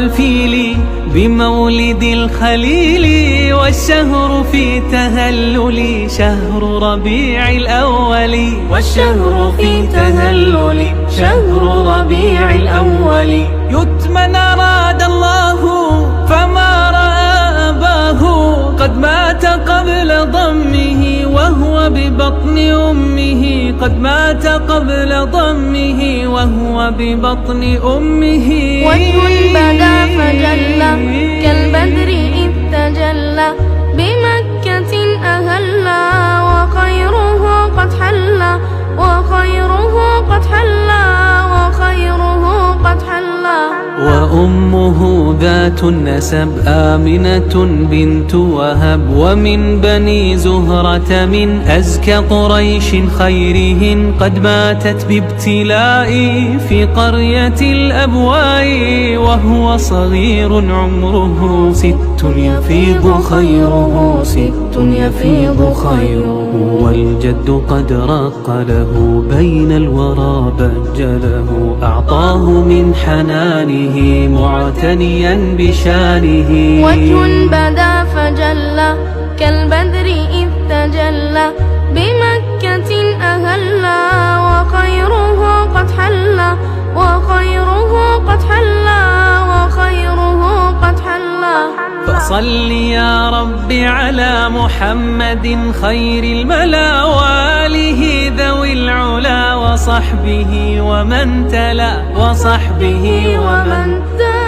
الفيل بمولد الخليل، والشهر في تهلل شهر ربيع الأول، والشهر في تهلل شهر ربيع الأول. يتمن أراد الله فما رأى أباه، قد مات قبل ضمه وهو ببطن أمه، قد مات قبل ضمه وهو ببطن أمه. وجه بدا فجلى كالبدر إذ تجلى، بمكة أهلى وخيره قد حلى، وخيره قد حلى، وخيره قد حلى. وأمه ذات النسب آمنة بنت وهب، ومن بني زهرة من أزكى قريش خيرهن، قد ماتت بابتلاء في قرية الأبواء، وهو صغير عمره 6 يفيض خيره، 6 يفيض خيره. والجد قد رق له بين الورى بجله، أعطاه من حنانه معتنيا بشانه. وجه بدا فجلى كالبدر إذ تجلى، بمكة أهلى وخيره قد حلى، وخيره قد حلى، وخيره قد حلى. فصل يا رب على محمد خير الملا، وآله ذوي العلا، وصحبه ومن تلا، وصحبه ومن تلا.